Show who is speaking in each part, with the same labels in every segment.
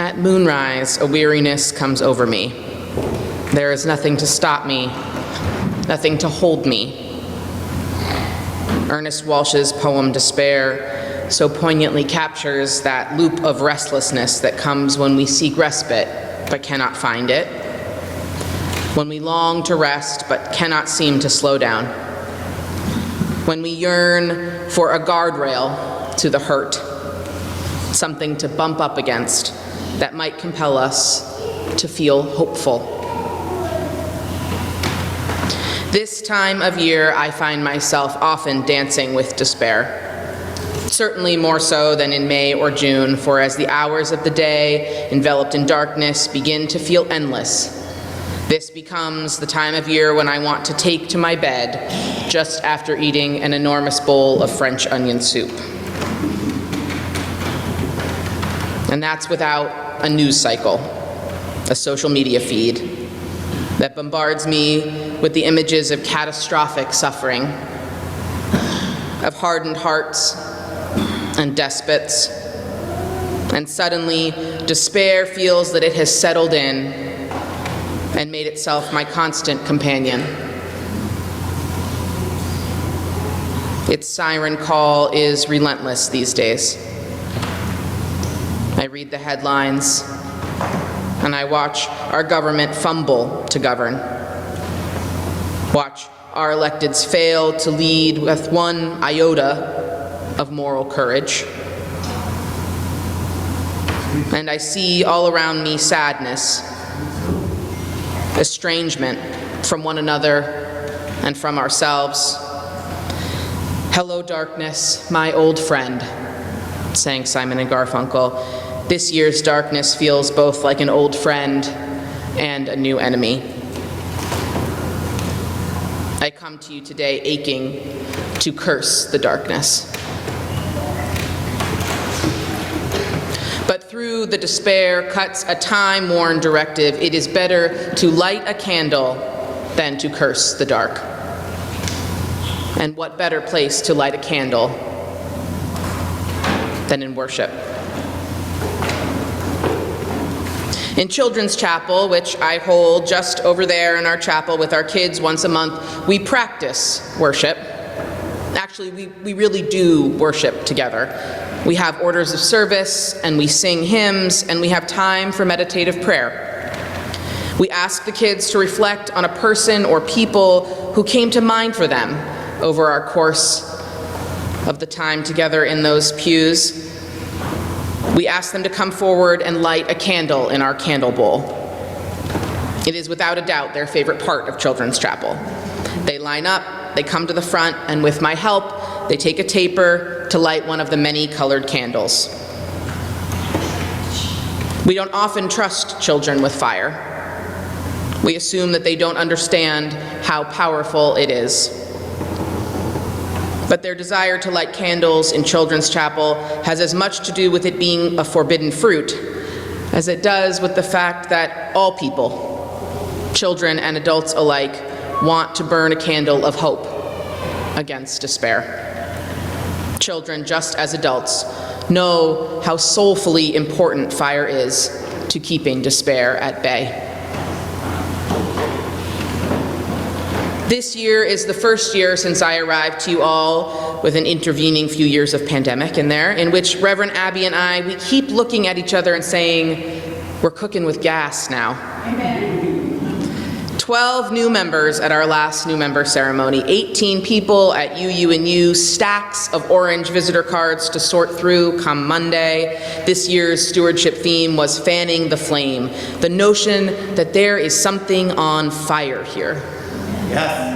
Speaker 1: At moonrise, a weariness comes over me. There is nothing to stop me, nothing to hold me. Ernest Walsh's poem Despair so poignantly captures that loop of restlessness that comes when we seek respite but cannot find it, when we long to rest but cannot seem to slow down, when we yearn for a guardrail to the hurt, something to bump up against that might compel us to feel hopeful. This time of year, I find myself often dancing with despair. Certainly more so than in May or June, for as the hours of the day, enveloped in darkness, begin to feel endless, this becomes the time of year when I want to take to my bed just after eating an enormous bowl of French onion soup. And that's without a news cycle, a social media feed that bombards me with the images of catastrophic suffering, of hardened hearts and despots. And suddenly, despair feels that it has settled in and made itself my constant companion. Its siren call is relentless these days. I read the headlines, and I watch our government fumble to govern. Watch our electeds fail to lead with one iota of moral courage. And I see all around me sadness, estrangement from one another and from ourselves. Hello, darkness, my old friend, sang Simon and Garfunkel. This year's darkness feels both like an old friend and a new enemy. I come to you today aching to curse the darkness. But through the despair cuts a time-worn directive. It is better to light a candle than to curse the dark. And what better place to light a candle than in worship? In Children's Chapel, which I hold just over there in our chapel with our kids once a month, we practice worship. Actually, we really do worship together. We have orders of service, and we sing hymns, and we have time for meditative prayer. We ask the kids to reflect on a person or people who came to mind for them over our course of the time together in those pews. We ask them to come forward and light a candle in our candle bowl. It is without a doubt their favorite part of Children's Chapel. They line up, they come to the front, and with my help, they take a taper to light one of the many colored candles. We don't often trust children with fire. We assume that they don't understand how powerful it is. But their desire to light candles in Children's Chapel has as much to do with it being a forbidden fruit as it does with the fact that all people, children and adults alike, want to burn a candle of hope against despair. Children, just as adults, know how soulfully important fire is to keeping despair at bay. This year is the first year since I arrived to you all, with an intervening few years of pandemic in there, in which Reverend Abby and I, we keep looking at each other and saying, we're cooking with gas now. Amen. 12 new members at our last new member ceremony, 18 people at UUNU, stacks of orange visitor cards to sort through come Monday. This year's stewardship theme was fanning the flame, the notion that there is something on fire here. Yes.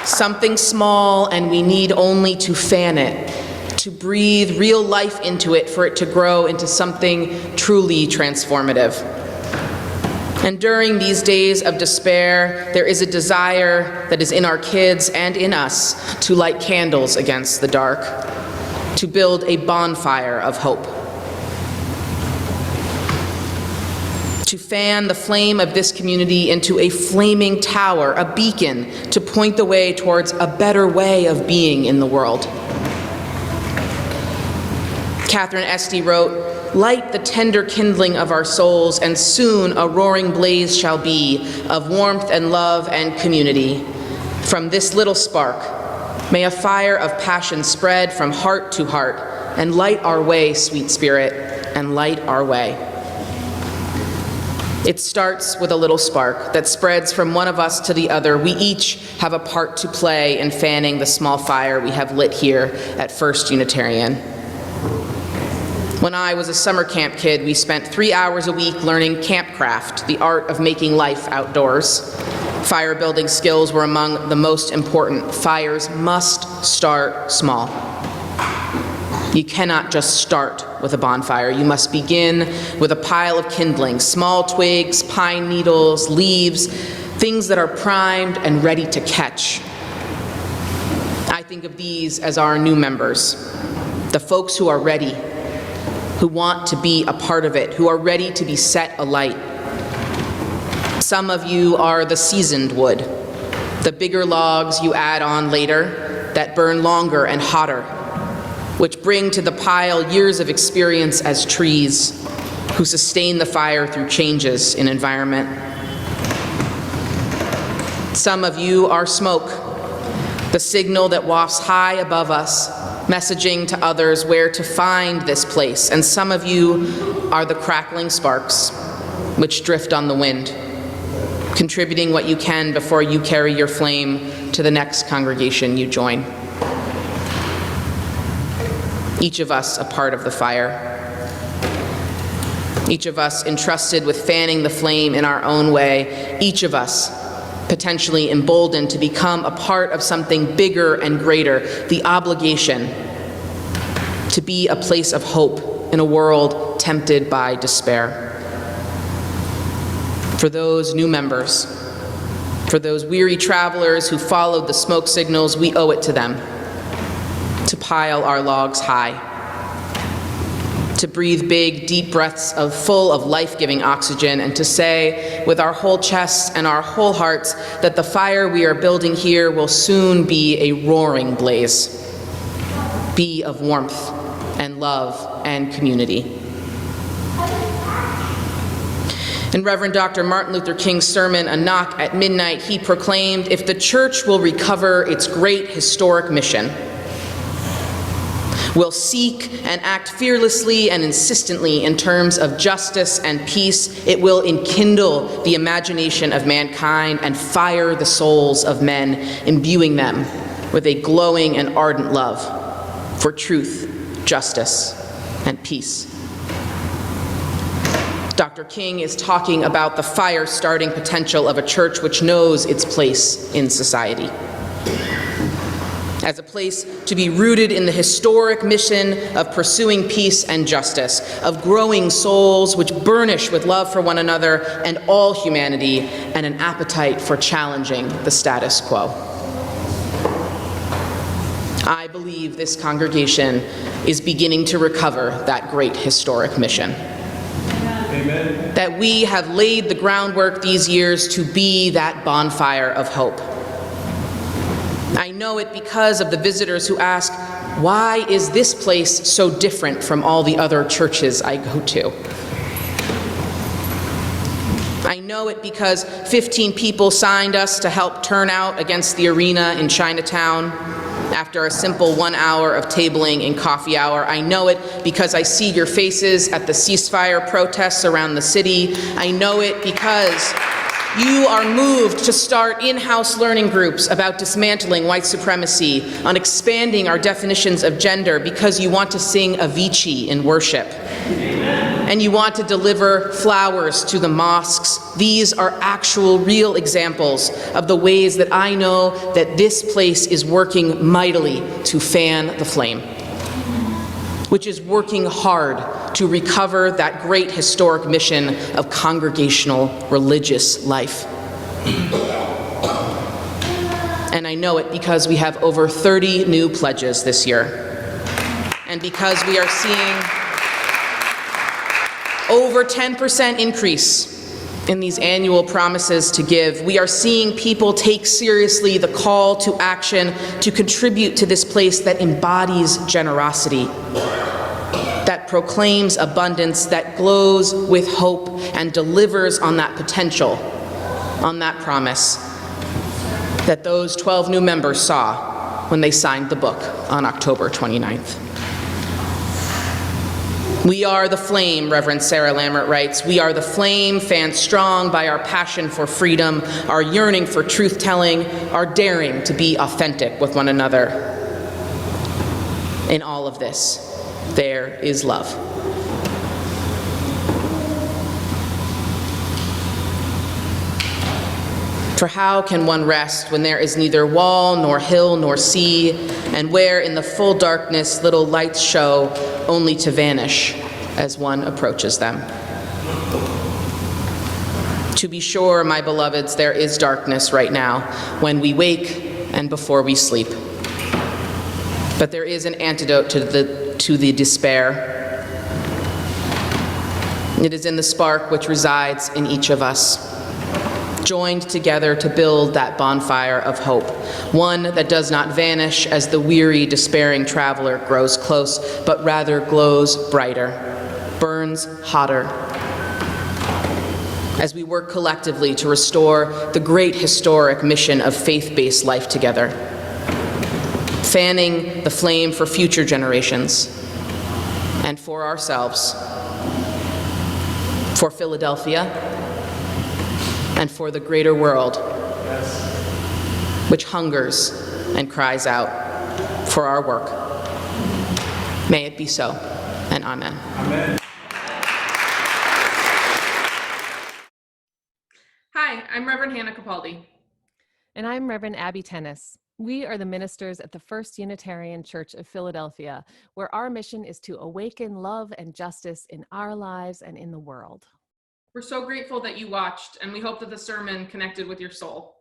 Speaker 1: Something small, and we need only to fan it, to breathe real life into it for it to grow into something truly transformative. And during these days of despair, there is a desire that is in our kids and in us to light candles against the dark, to build a bonfire of hope. To fan the flame of this community into a flaming tower, a beacon to point the way towards a better way of being in the world. Catherine Esty wrote, "Light the tender kindling of our souls, and soon a roaring blaze shall be of warmth and love and community. From this little spark, may a fire of passion spread from heart to heart, and light our way, sweet Spirit, and light our way." It starts with a little spark that spreads from one of us to the other. We each have a part to play in fanning the small fire we have lit here at First Unitarian. When I was a summer camp kid, we spent 3 hours a week learning campcraft, the art of making life outdoors. Fire building skills were among the most important. Fires must start small. You cannot just start with a bonfire. You must begin with a pile of kindling, small twigs, pine needles, leaves, things that are primed and ready to catch. I think of these as our new members, the folks who are ready, who want to be a part of it, who are ready to be set alight. Some of you are the seasoned wood, the bigger logs you add on later that burn longer and hotter, which bring to the pile years of experience as trees who sustain the fire through changes in environment. Some of you are smoke, the signal that wafts high above us, messaging to others where to find this place. And some of you are the crackling sparks which drift on the wind, contributing what you can before you carry your flame to the next congregation you join. Each of us a part of the fire. Each of us entrusted with fanning the flame in our own way. Each of us potentially emboldened to become a part of something bigger and greater, the obligation to be a place of hope in a world tempted by despair. For those new members, for those weary travelers who followed the smoke signals, we owe it to them to pile our logs high, to breathe big, deep breaths full of life-giving oxygen, and to say with our whole chests and our whole hearts that the fire we are building here will soon be a roaring blaze, be of warmth and love and community. In Reverend Dr. Martin Luther King's sermon, A Knock at Midnight, he proclaimed, "If the church will recover its great historic mission, will seek and act fearlessly and insistently in terms of justice and peace, it will enkindle the imagination of mankind and fire the souls of men, imbuing them with a glowing and ardent love for truth, justice, and peace." Dr. King is talking about the fire-starting potential of a church which knows its place in society, as a place to be rooted in the historic mission of pursuing peace and justice, of growing souls which burnish with love for one another and all humanity, and an appetite for challenging the status quo. I believe this congregation is beginning to recover that great historic mission. Amen. That we have laid the groundwork these years to be that bonfire of hope. I know it because of the visitors who ask, why is this place so different from all the other churches I go to? I know it because 15 people signed us to help turn out against the arena in Chinatown after a simple 1 hour of tabling and coffee hour. I know it because I see your faces at the ceasefire protests around the city. I know it because you are moved to start in-house learning groups about dismantling white supremacy, on expanding our definitions of gender, because you want to sing Avicii in worship. Amen. And you want to deliver flowers to the mosques. These are actual, real examples of the ways that I know that this place is working mightily to fan the flame, which is working hard to recover that great historic mission of congregational religious life. And I know it because we have over 30 new pledges this year, and because we are seeing over 10% increase in these annual promises to give. We are seeing people take seriously the call to action to contribute to this place that embodies generosity, that proclaims abundance, that glows with hope and delivers on that potential, on that promise that those 12 new members saw when they signed the book on October 29th. We are the flame, Reverend Sarah Lammert writes. We are the flame fanned strong by our passion for freedom, our yearning for truth-telling, our daring to be authentic with one another. In all of this, there is love. For how can one rest when there is neither wall, nor hill, nor sea, and where in the full darkness little lights show, only to vanish as one approaches them? To be sure, my beloveds, there is darkness right now, when we wake and before we sleep. But there is an antidote to the despair. It is in the spark which resides in each of us, joined together to build that bonfire of hope, one that does not vanish as the weary, despairing traveler grows close, but rather glows brighter, burns hotter, as we work collectively to restore the great historic mission of faith-based life together, fanning the flame for future generations and for ourselves, for Philadelphia, and for the greater world, which hungers and cries out for our work. May it be so, and amen.
Speaker 2: Amen.
Speaker 1: Hi, I'm Reverend Hannah Capaldi.
Speaker 3: And I'm Reverend Abby Tennis. We are the ministers at the First Unitarian Church of Philadelphia, where our mission is to awaken love and justice in our lives and in the world.
Speaker 1: We're so grateful that you watched, and we hope that the sermon connected with your soul.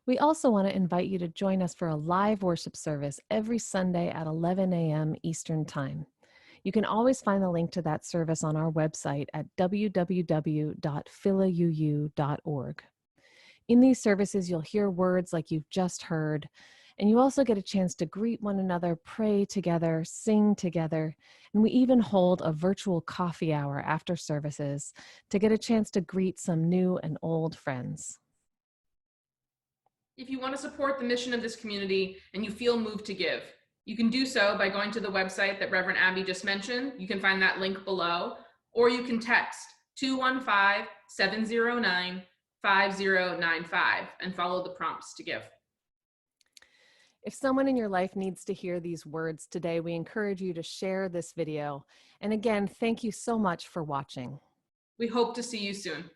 Speaker 3: We also want to invite you to join us for a live worship service every Sunday at 11 a.m. Eastern Time. You can always find the link to that service on our website at www.philauu.org. In these services, you'll hear words like you've just heard, and you also get a chance to greet one another, pray together, sing together, and we even hold a virtual coffee hour after services to get a chance to greet some new and old friends.
Speaker 1: If you want to support the mission of this community and you feel moved to give, you can do so by going to the website that Reverend Abby just mentioned. You can find that link below, or you can text 215-709-5095 and follow the prompts to give.
Speaker 3: If someone in your life needs to hear these words today, we encourage you to share this video. And again, thank you so much for watching.
Speaker 1: We hope to see you soon.